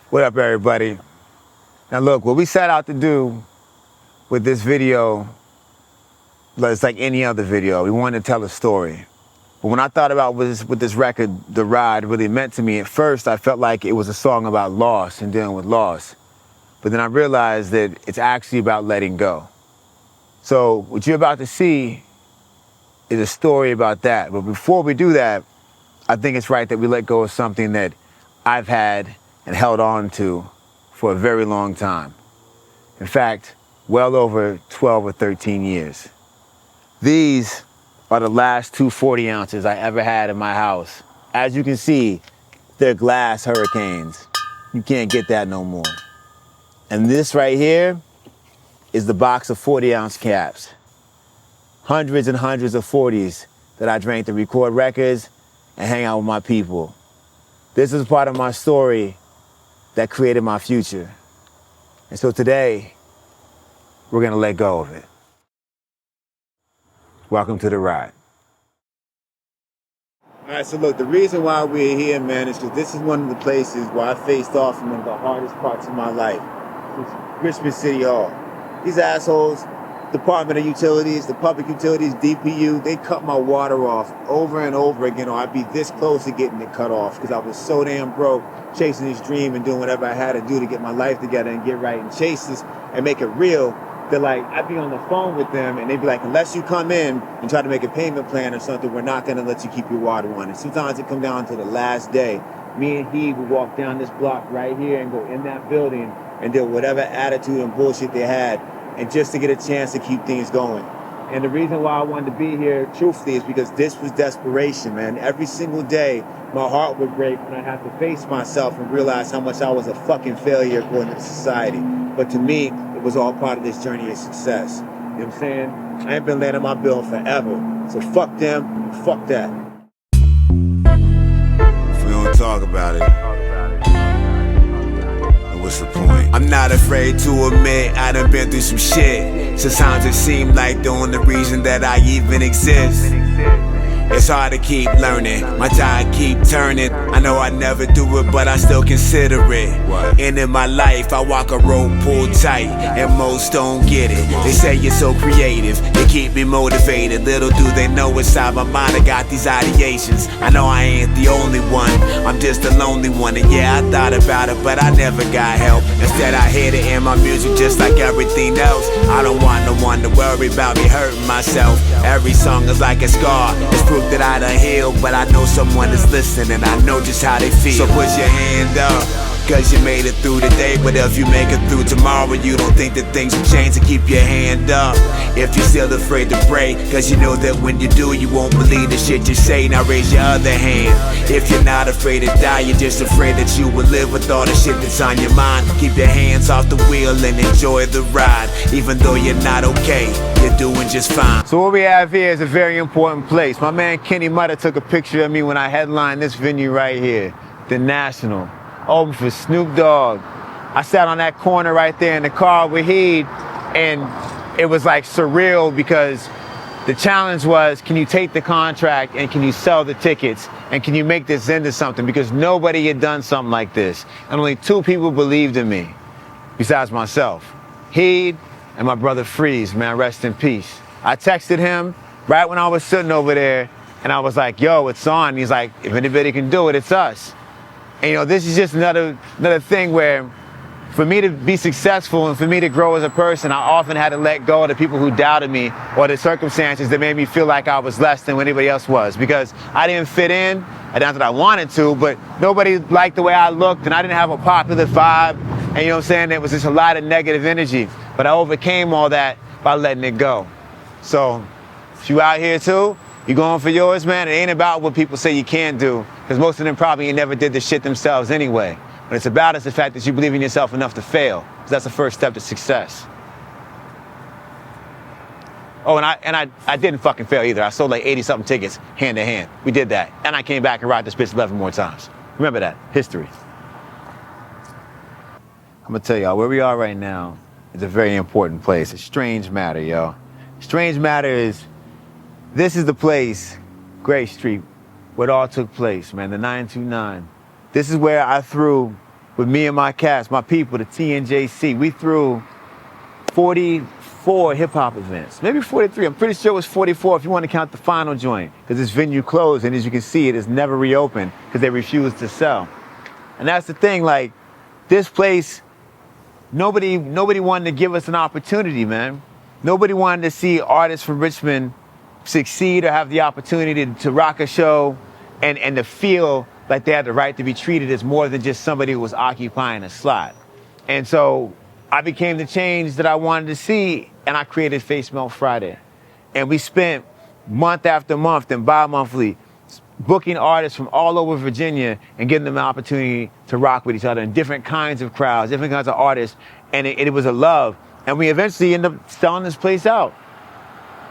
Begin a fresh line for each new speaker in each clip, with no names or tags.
What up, everybody? Now look, what we set out to do with this video, it's like any other video. We wanted to tell a story. But when I thought about what this record, The Ride, really meant to me, at first I felt like it was a song about loss and dealing with loss. But then I realized that it's actually about letting go. So what you're about to see is a story about that. But before we do that, I think it's right that we let go of something that I've had and held on to for a very long time. In fact, well over 12 or 13 years. These are the last 2 40 ounces I ever had in my house. As you can see, they're glass Hurricanes. You can't get that no more. And this right here is the box of 40-ounce caps. Hundreds and hundreds of 40s that I drank to record records and hang out with my people. This is part of my story that created my future. And so today, we're gonna let go of it. Welcome to The Ride. All right, so look, the reason why we're here, man, is because this is one of the places where I faced off in one of the hardest parts of my life. It's Richmond City Hall. These assholes, Department of Utilities, the Public Utilities, DPU, they cut my water off over and over again, or I'd be this close to getting it cut off because I was so damn broke, chasing this dream and doing whatever I had to do to get my life together and get right and chase this and make it real. That like, I'd be on the phone with them and they'd be like, unless you come in and try to make a payment plan or something, we're not gonna let you keep your water on. And sometimes it come down to the last day. Me and he would walk down this block right here and go in that building and deal with whatever attitude and bullshit they had, and just to get a chance to keep things going. And the reason why I wanted to be here, truthfully, is because this was desperation, man. Every single day, my heart would break when I had to face myself and realize how much I was a fucking failure according to society. But to me, it was all part of this journey of success. You know what I'm saying? I ain't been laying on my bill forever. So fuck them, fuck that. If we don't talk about it, what's the point? I'm not afraid to admit I done been through some shit. Sometimes it seemed like the only reason that I even exist. It's hard to keep learning, my tide keep turning. I know I never do it, but I still consider it. And in my life, I walk a road pulled tight, and most don't get it. They say you're so creative, they keep me motivated. Little do they know inside my mind I got these ideations. I know I ain't the only one, I'm just a lonely one. And yeah, I thought about it, but I never got help. Instead I hid it in my music just like everything else. I don't want no one to worry about me hurting myself. Every song is like a scar, it's proof that I done healed, but I know someone is listening and I know just how they feel. So put your hand up, cause you made it through the day. But if you make it through tomorrow, you don't think that things will change, so keep your hand up. If you're still afraid to break, cause you know that when you do, you won't believe the shit you say. Now raise your other hand. If you're not afraid to die, you're just afraid that you will live with all the shit that's on your mind. Keep your hands off the wheel and enjoy the ride. Even though you're not okay, you're doing just fine. So what we have here is a very important place. My man Kenny Mutter took a picture of me when I headlined this venue right here, the National. Open for Snoop Dogg. I sat on that corner right there in the car with Heed, and it was like surreal because the challenge was, can you take the contract and can you sell the tickets and can you make this into something? Because nobody had done something like this. And only 2 people believed in me, besides myself. Heed and my brother Freeze, man, rest in peace. I texted him right when I was sitting over there and I was like, yo, it's on. And he's like, if anybody can do it, it's us. And you know, this is just another thing where for me to be successful and for me to grow as a person, I often had to let go of the people who doubted me or the circumstances that made me feel like I was less than anybody else was, because I didn't fit in. Not that I wanted to, but nobody liked the way I looked and I didn't have a popular vibe. And you know what I'm saying? There was just a lot of negative energy, but I overcame all that by letting it go. So if you out here too, you going for yours, man, it ain't about what people say you can't do, because most of them probably never did the shit themselves anyway. What it's about is the fact that you believe in yourself enough to fail, because that's the first step to success. Oh, and I didn't fucking fail either. I sold like 80-something tickets hand to hand. We did that. And I came back and rocked this bitch 11 more times. Remember that. History. I'm gonna tell y'all, where we are right now is a very important place. It's Strange Matter, y'all. Strange Matter is, this is the place, Gray Street, where it all took place, man, the 929. This is where I threw
with me and my cast, my people, the TNJC. We threw 44 hip-hop events, maybe 43. I'm pretty sure it was 44 if you want to count the final joint, because this venue closed, and as you can see, it is never reopened because they refused to sell. And that's the thing, like, this place, nobody wanted to give us an opportunity, man. Nobody wanted to see artists from Richmond succeed or have the opportunity to rock a show and to feel like they had the right to be treated as more than just somebody who was occupying a slot. And so I became the change that I wanted to see, and I created Face Melt Friday. And we spent month after month and bi-monthly booking artists from all over Virginia and giving them an opportunity to rock with each other in different kinds of crowds, different kinds of artists, and it was a love. And we eventually ended up selling this place out.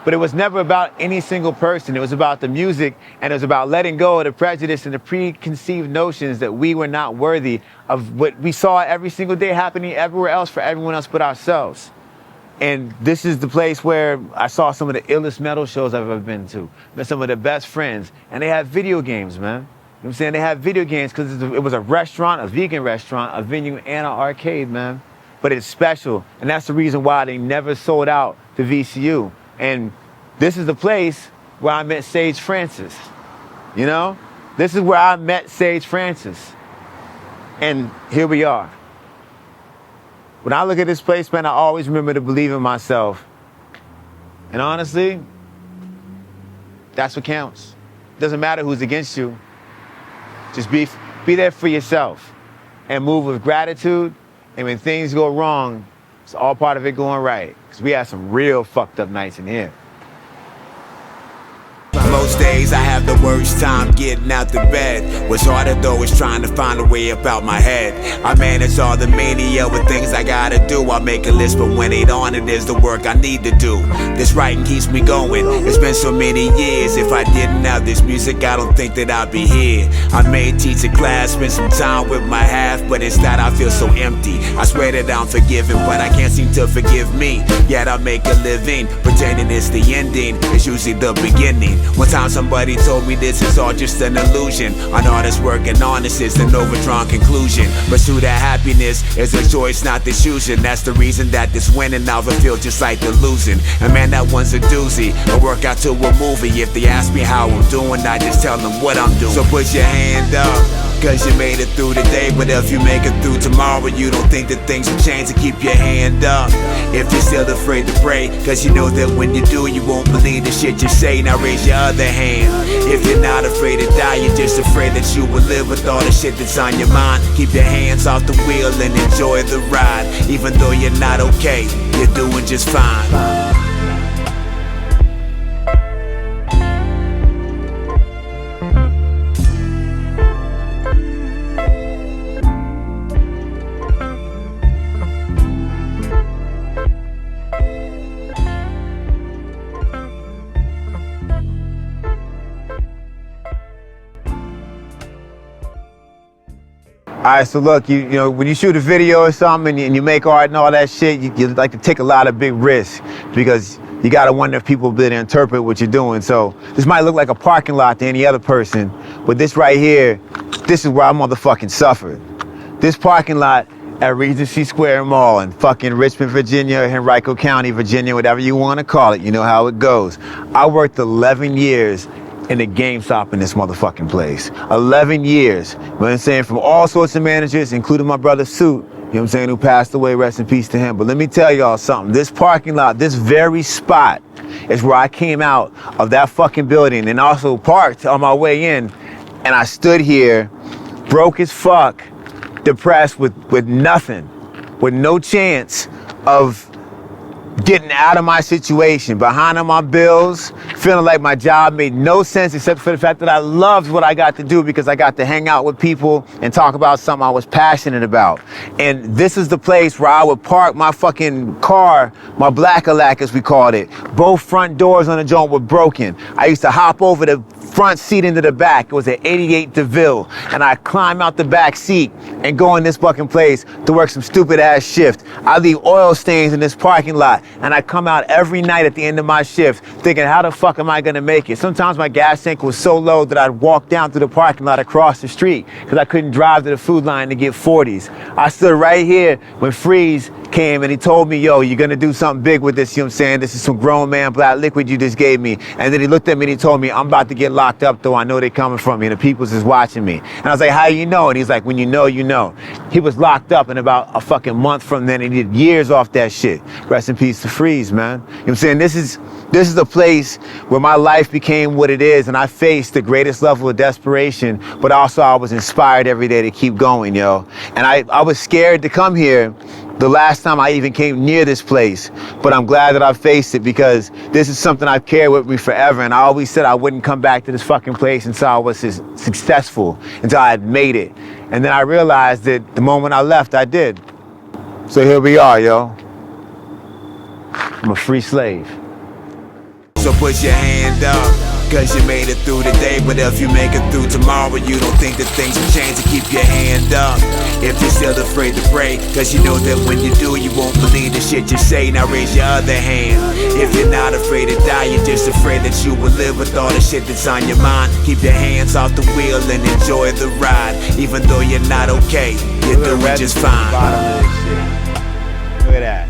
But it was never about any single person. It was about the music, and it was about letting go of the prejudice and the preconceived notions that we were not worthy of what we saw every single day happening everywhere else for everyone else but ourselves. And this is the place where I saw some of the illest metal shows I've ever been to. Met some of the best friends, and they had video games, man. You know what I'm saying? They had video games because it was a restaurant, a vegan restaurant, a venue, and an arcade, man. But it's special, and that's the reason why they never sold out to VCU. And this is the place where I met Sage Francis, you know? This is where I met Sage Francis. And here we are. When I look at this place, man, I always remember to believe in myself. And honestly, that's what counts. It doesn't matter who's against you. Just be there for yourself and move with gratitude. And when things go wrong, it's all part of it going right. Because we had some real fucked up nights in here.
Most days I have the worst time getting out the bed. What's harder though is trying to find a way up out my head. I manage all the mania with things I gotta do. I make a list, but when it on it is the work I need to do. This writing keeps me going. It's been so many years. If I didn't have this music, I don't think that I'd be here. I may teach a class, spend some time with my half, but instead I feel so empty. I swear that I'm forgiven, but I can't seem to forgive me. Yet I make a living, pretending it's the ending. It's usually the beginning. One time somebody told me this is all just an illusion. An artist working on this is an overdrawn conclusion. Pursue that happiness is a choice, not the choosing. That's the reason that this winning now feels just like the losing. And man, that one's a doozy. A workout to a movie. If they ask me how I'm doing, I just tell them what I'm doing. So put your hand up, cause you made it through the day. But if you make it through tomorrow, you don't think that things will change, to keep your hand up. If you're still afraid to pray, cause you know that when you do, you won't believe the shit you say. Now raise your other hand. If you're not afraid to die, you're just afraid that you will live with all the shit that's on your mind. Keep your hands off the wheel and enjoy the ride. Even though you're not okay, you're doing just fine.
Alright, so look, you know, when you shoot a video or something and you make art and all that shit, you like to take a lot of big risks because you gotta wonder if people will be able to interpret what you're doing. So this might look like a parking lot to any other person, but this right here, this is where I motherfucking suffered. This parking lot at Regency Square Mall in fucking Richmond, Virginia, or Henrico County, Virginia, whatever you want to call it, you know how it goes. I worked 11 years in the GameStop in this motherfucking place. 11 years. You know what I'm saying? From all sorts of managers, including my brother Suit, you know what I'm saying, who passed away, rest in peace to him. But let me tell y'all something. This parking lot, this very spot, is where I came out of that fucking building and also parked on my way in. And I stood here, broke as fuck, depressed with nothing, with no chance of getting out of my situation, behind on my bills, feeling like my job made no sense except for the fact that I loved what I got to do because I got to hang out with people and talk about something I was passionate about. And this is the place where I would park my fucking car, my BlackLiq as we called it. Both front doors on the joint were broken. I used to hop over the front seat into the back. It was an 88 DeVille. And I climb out the back seat and go in this fucking place to work some stupid ass shift. I leave oil stains in this parking lot. and I come out every night at the end of my shift thinking, how the fuck am I gonna make it? Sometimes my gas tank was so low that I'd walk down through the parking lot across the street because I couldn't drive to the food line to get 40s. I stood right here when Freeze came and he told me, yo, you're gonna do something big with this, you know what I'm saying? This is some grown man black liquid you just gave me. And then he looked at me and he told me, I'm about to get locked up though, I know they coming from me and the people's is watching me. And I was like, how you know? And he's like, when you know, you know. He was locked up in about a fucking month from then and he did years off that shit. Rest in peace to Freeze, man. You know what I'm saying? This is the place where my life became what it is and I faced the greatest level of desperation, but also I was inspired every day to keep going, yo. And I was scared to come here the last time I even came near this place, but I'm glad that I faced it because this is something I've carried with me forever, and I always said I wouldn't come back to this fucking place until I was successful, until I had made it. And then I realized that the moment I left, I did. So here we are, yo. I'm a free slave.
So put your hand up, cause you made it through the day. But if you make it through tomorrow, you don't think that things will change, to keep your hand up. If you're still afraid to pray, cause you know that when you do, you won't believe the shit you say. Now raise your other hand. If you're not afraid to die, you're just afraid that you will live with all the shit that's on your mind. Keep your hands off the wheel and enjoy the ride. Even though you're not okay, you're doing just fine.
Look at that.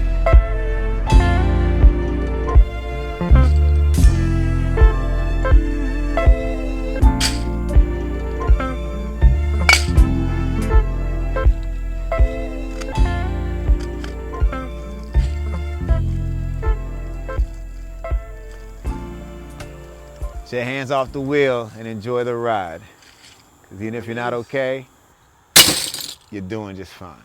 Get your hands off the wheel and enjoy the ride. Because even if you're not okay, you're doing just fine.